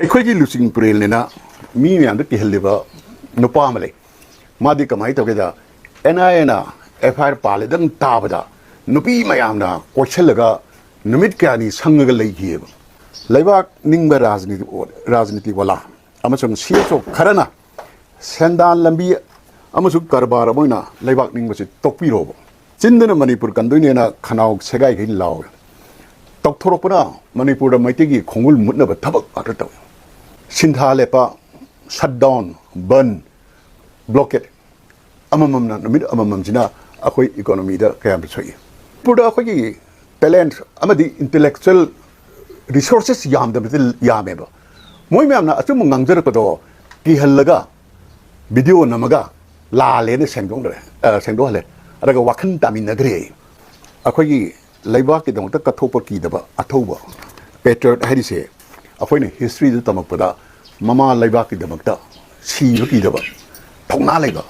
ไอ้คนที่รู้สิ่งเปลี่ยนเลยนะมีอย่างที่เห็นเลยว่านุปามาเลยมาดีกับไม่ตัวก็จะเอ็นไอนะเอฟไอร์ปาเลยดังตาบดานุปีไม่ยามนะก็เชื่อเลยก็นุมิตแค่นี้สังเกตเลยเกี่ยวเลยว่านิ่งเบอร์ราชนิติวลาอามาส่งเสียโซขนาดน่ะเส้นด้านลำบีอามาส่งการบาร์บ่อยนะเลยว่านิ่งมันจะตกปีโร่จินเดนมันญี่ปุ่นกันด้วยเนี่ยนะขนาดเสกายกินเหล้าตกทรปนะมันญี่ปุ่นไม่ติดกี่คงวุ่นมุดนะแบบทับอะไรตัวสินค้าเล็บชัดดาวน์บันบล็อกเก็ตอามามั่มนะมิดอามามั่มจีน่าอาคุยอีโคโนมีเดอร์แค่ไม่ใช่พูดอาคุยเทเลนต์อามาดีอินเทลเล็กชวลรีซอร์สยามเดมิดยามเอบมวยแม่นะอาจจะมึงงังเจอร์ก็ตัวกี่ฮัลลักะวิดีโอน้ำมันก็ลาเลนเซนดงเลยเซนดงเลยอะไรก็วักขันตามินนักเรียอาคุยไลบากิดงตะกระทบปกีดบะอัฐบะเปเตอร์ให้ดิเซ่อาคุยเนี่ย history ดูตามกปดามามาไลบากิดมักตาชีวกิดบะทงน่าเลยก็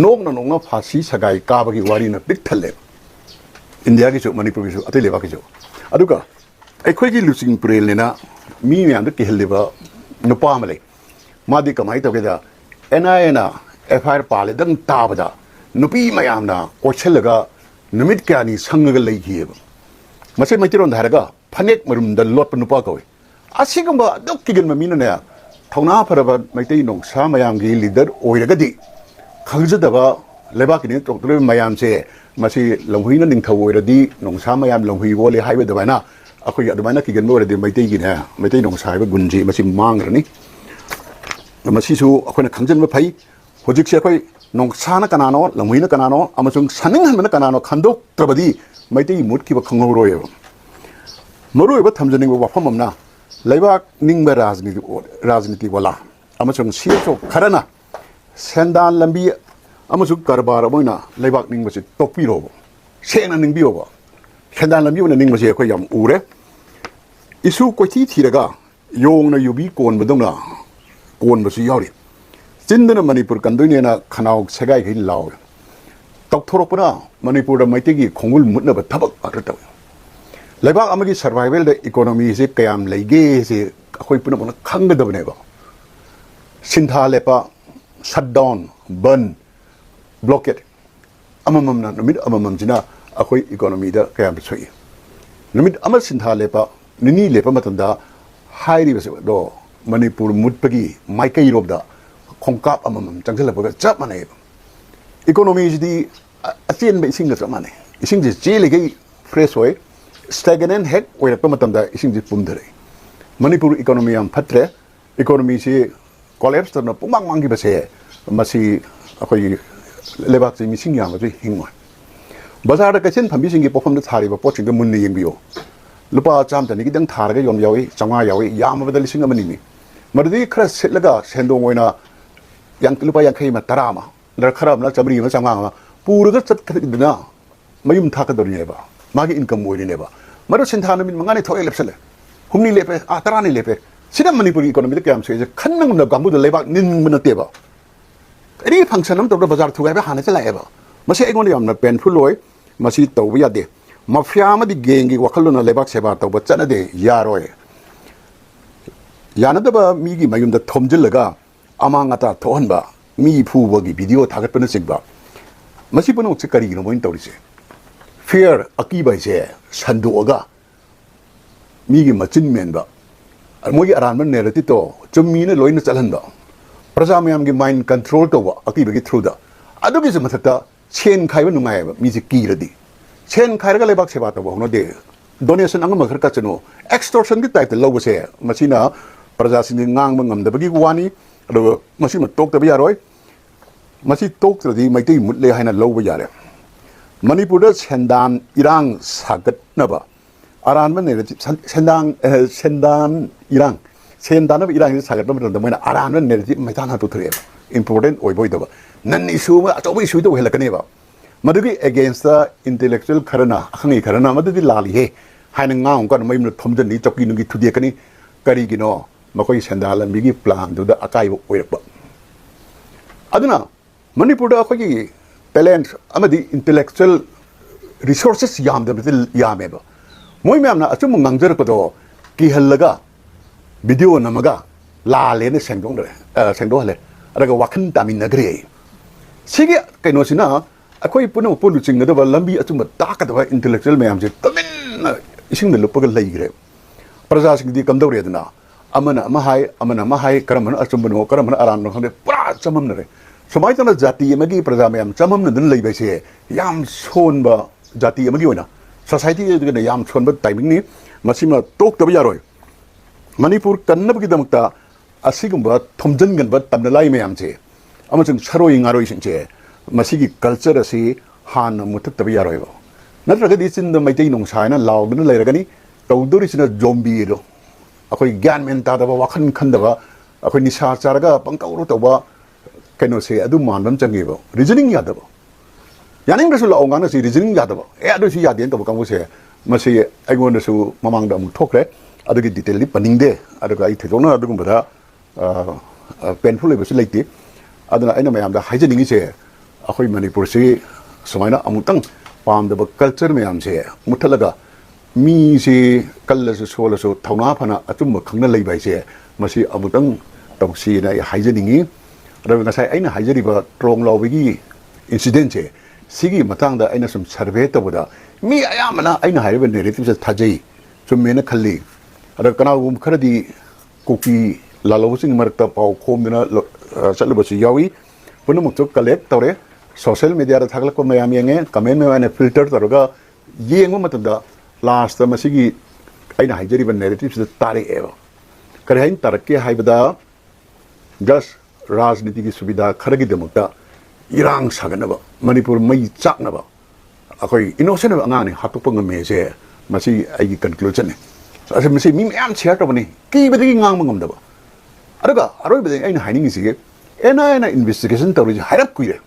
นกนั่นนกภาษีสกายกาบกิวารีน่ะปิดทะเลอินเดียกิจมันนี่พูดกิจอัตเลบากิจอะดูก็ไอ้คุยกิลูซิงเปรลเนี่ยนะมีอย่างที่เห็นเลยว่านุปามาเลยมาดีกับไม่ตัวก็จะเอ็นไอนะเอฟไอร์ปาเลยดังตาบดานุปีไม่ยามนะก็เชื่อเลยก็นุมิตแค่นี้สังเกตเลยเกี่ยวมาเช่นไม่ที่เราได้ก็พันเอกมารุมดันลดปนุปาก็อาศัยกันบ่ดอกกินมามีนั่นเนี่ยทางน้าพระบาทไม่ได้นงสามยามกีลีดเดอร์โอ้ยก็ดีข้าจะแต่ว่าเลบากินตรงตัวไม่ยามเช่มาสิลงหุยนั่นดึงทวายระดีนงสามยามลงหุยวอลเลยให้ไปตัวไหนนะอาคุยตัวไหนนะกินบ่ระดีไม่ได้กินฮะไม่ได้นงสายไปกุญจีมาสิมังระนี่มาสิสู้อาคุยนักขังจันมาไปหัวจิกเสียไปนงสานักการนอลงหุยนักการนออามาส่งสันนิษฐานนักการนอขันดกตระบดีไม่ได้มุดคิดว่าขังรวยมารู้ว่าทำจนนึกว่าพ่อมั่มนะเลยว่านิ่งเบอร์ราชนิติวลาอามาส่งเสียโซขนาดน่ะเส้นด้านลำบีอามาส่งการบาร์บ่อยนะเลยว่านิ่งมันจะตกปีโร่เส้นนั้นนิ่งบีโร่เส้นด้านลำบีมันนิ่งมันจะค่อยยำอูเร่อิสุก็ที่ระก็โยงนะยูบีโกนมาตรงน่ะโกนมาสิยาวดิจินเดนมันญี่ปุ่นกันด้วยเนี่ยนะขนาดเสกายกินเหล้าตกทรปนะมันญี่ปุ่นไม่ติดกี่คงวุ่นมุดนะแบบทับอะไรตัวเลยว่าอเมริกา survival เดอีโคโนมีสิกยามเลยเกสิคุยปุ่นมันขังกันตัวเนี่ยบ่สินค้าเล็บชัดดาวน์บันบล็อกเก็ตอามามั่มนะมิดอามามั่มจีน่าคุยอีโคโนมีเดอร์แค่ไม่ใช่มิดอามาสินค้าเล็บนี่เล็บมาตันดาไฮรีบสิโดมันญี่ปุ่นมุดไปกี่ไม่กี่รอบดาคงกับอามามั่มจังเสร็จแล้วก็จับมันเองอีโคโนมีจีอาเซียนไปสิ่งก็จับมันเองสิ่งที่เจเลยกี่เฟรชไว้stagnant head โอ้ยแล้วมาทำได้สิ่งที่ปุ่มเท่าไรมันญี่ปุ่นอีโคโนมีอันพัฒน์อีโคโนมีสิ collapse ตอนนั้นปุ่มมังกี่เปอร์เซ็นต์มาสิคุยเลบักจะมีสิ่งอย่างก็จะหิ้งมันบาซาร์ก็เช่นทำมีสิ่งที่พอผมจะถ่ายว่าพอสิ่งที่มุนนี่ยังบิโอลูกป้าจำแต่นี่ก็ยังถ่ายก็ยอมยาวจังหวะยาวยามมาเป็นสิ่งที่มันนี่มาดูที่คราสเสร็จแล้วก็เส้นตรงไว้นะยังลูกป้ายังเคยมาตรามาแล้วคราบแล้วจำรีมาจังหวะมาปูรุก็จะขึ้นนะไม่ยุ่งทักกันตัวนี้บ้ามาที่อินคัมมวยนี่บ้ามาดูสินทานมันมันง่ายถอยเล็บเสร็จหุ่นนี่เล็บตรานี่เล็บสิ่งนั้นมันญี่ปุ่นอีโคโนมีที่แกมเสียจะขั้นนั่งมันกับมุดเลยบ้านิ่งมันเตี้ยบ้าอันนี้ฟังก์ชันนั้นตัวบาซาร์ถูกไอ้ไปหาในเจ้าไหนบ้ามาเสียเองคนเดียวมันเป็นผู้รวยมาสิตัววิญญาณมาฟิอามาดิเกงกีว่าเขาลุ้นอะไรบ้างเสียบ้าตัวบัจจันนั่นเดียารอยยานั่นแต่ว่ามีกี่มายุ่งแต่ทอมจิลเลยก็อามังอัตราทอนบ้ามีผู้ว่ากี่วิดีโอทักกันเป็นสิ่งบ้ามาสิเป็นอุตสาหกรรมมันตัวนี้ fear อากีบายเสียฉันดูอ่ะมีกี่มาจินเมนบ้ามวยอารามมันเนี่ยที่โตจะมีเนี่ยลอยนั่งจัลลันบ้าประชาชนมี mind control ตัวอากีบายกี่ through ด้าอะดูกี่สมัติต่อเช่นใครมันนุ่งไงบ้ามีสิกี่ระดีเช่นใครก็เลยบักเสบาตัวบอกโน้ตเดย์donation อังกฤษมันก็จะโน่ extortion ที่ไต่แต่เราเสียมาสินะประชาชนงางมันงำแต่บางทีกว่านี้หรือมาสิมันตกแต่ไม่ยารอยมาสิตกแต่ดีไม่ได้มุดเลยให้นั่นเราไม่ยาเลยมันญี่ปุ่นเช่นดานอิหร่านสักนะบ้าอารานมันเนี่ยเช่นดานอิหร่านเช่นดานนั้นอิหร่านสักนั่นมันแต่ไม่นะอารานมันเนี่ยไม่ต่างกันตัวเทียบ important โอ้ยบ่อยตัวบ้านั่นอิชูมันจะไม่อิชูตัวเฮลักเนี่ยบ้ามาดูที่ against the intellectual ขนาดข้างในขนาดมาดูที่ลาลีเฮให้นังงาของกันไม่มันทำจนนี้จบกินนึงกิทุเดียกันนี่กรีกินอ๋อมาคุยเช่นดาลันมีกี่ plan ดูด้อากายโอ้ยบ้าอันนั้นมันญี่ปุ่นเราคุย talent อามาดี intellectual resources ยามเดิมที่ยามเองบ้ามวยแม่นะอาจจะมึงงังเจอก็ตัวกี่ฮัลลักะวิดีโอน้ำมันก็ là lên sang đông rồi sang đông rồi rồi cái wakan tamin nagri sige cái nó xin na akwai puno pulu chinga da lambi atuma taka da intellectual mayam je tamin ising na lupa lay gre praja sing di kam dawre dana amana mahai karamana achumbano karamana aran no khande pura chamam na re somai tana jati amagi praja mayam chamam na dan lay bai se yam son ba jati amagi oina society de yam son ba timing ni masima tok da yaroi manipur kannab gi damakta asigumba thomjan gan ba tamna lai mayam je amachung saroi ngaroi sing je masigi culture asi han mutat tabi yaroi ba natraga di chin da maitai nong saina law dun leiragani tawduri sina zombie do akoi gyan men ta da ba wakhan khan da ba akoi nisa charaga pangkauru to ba kaino se adu manam changi ba reasoning ya da ba yaning da su law ngana si reasoning ya da ba adu si ya den to ba kang se masi ai ngon da su mamang da mu thokre adu gi detail li paning de adu ga ai thejona adu gum ba painful le ba su leiti aduna aina mayam da haijening se akhoi manipur se somaina amutang pam da culture mayam se muthalaga mi se kalla se sola so thauna phana atum khangna lei bai se masi amutang tongsi na haijening ra na sai aina haijeri ba trong law gi incident se sigi matang da aina sum survey to da mi ayamana aina haiba narrative se thajai sum mena khalli ara kana um kharadi kopi lalo sing marta pau khom dina chalba si yawi punamuk to collect tore social media da thagla ko mayam yenge comment me ane filter taroga yengo matanda last ta masigi aina haijeri ban narratives da tare eva kare hain tarke haibada gas rajniti gi subida kharagi demakta irang saganaba manipur mai chaknaba akoi innocent angani hatupang me se masi ai conclusion ne asa masi mi am share to bani ki badi ngang mangam aduga aroi badi aina haining si ena investigation tawri hairap kuire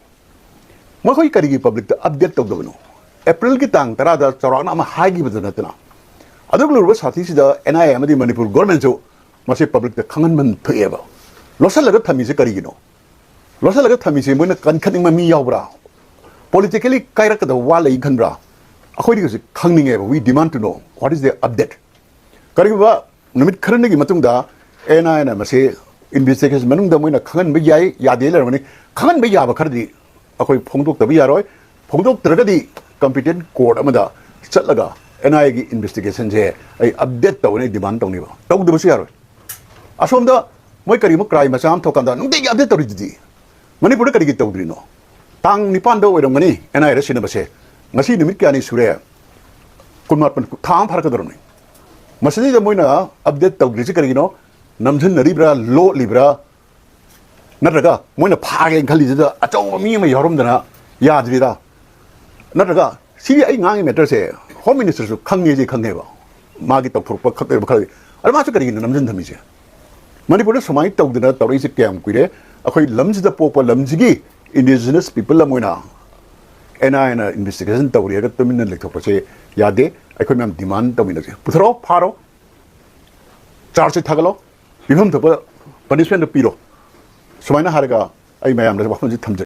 makoi karigi public update tawdabno april ki tang tara da charana ma haigi badana tana adug lurba sathi sida ena amadi manipur government so masi public da khangan man thoeba losal laga thami se karigino losal laga thami se moina kan khaning ma mi yawbra politically kairak da wala I khanbra akhoi ri khangning eba we demand to know what is the update kariba numit kharane gi matung da ena masi investigation manung da moina khangan ba yai yade la mani khangan ba yaba khardi akoi phongdok tabi yaroi phongdok tragadi competent court amada chatlaga NI gi investigation je ai update tawne demand tawni ba tawdu su yaroi asomda moi kari mo crime masam thokanda nungti gi update tawri di manipur kari gi tawdri no tang nipan do oidong mani NI ra sina base ngasi numit kyani sure kunmat pan tham pharka dorni masani da moina update tawdri si kari no namjhan naribra lo libra natraga moina phage khali da achaw mi ma yoromdana yadrida natraga si ai ngangi matter se home minister su khangye ji khanghe ba magi tok phurpa khatte ba khali alma su kari namjhan thami se manipur samai tawdina tawri se kyam kuire akhoi lamji da popa lamji gi indigenous people la moina ena investigation tawri ga tumin lek thok se yade akhoi mam demand tawina se puthro pharo charge thagalo bifam thok punishment piro sumaina haraga ai mayam da ba khonji thamje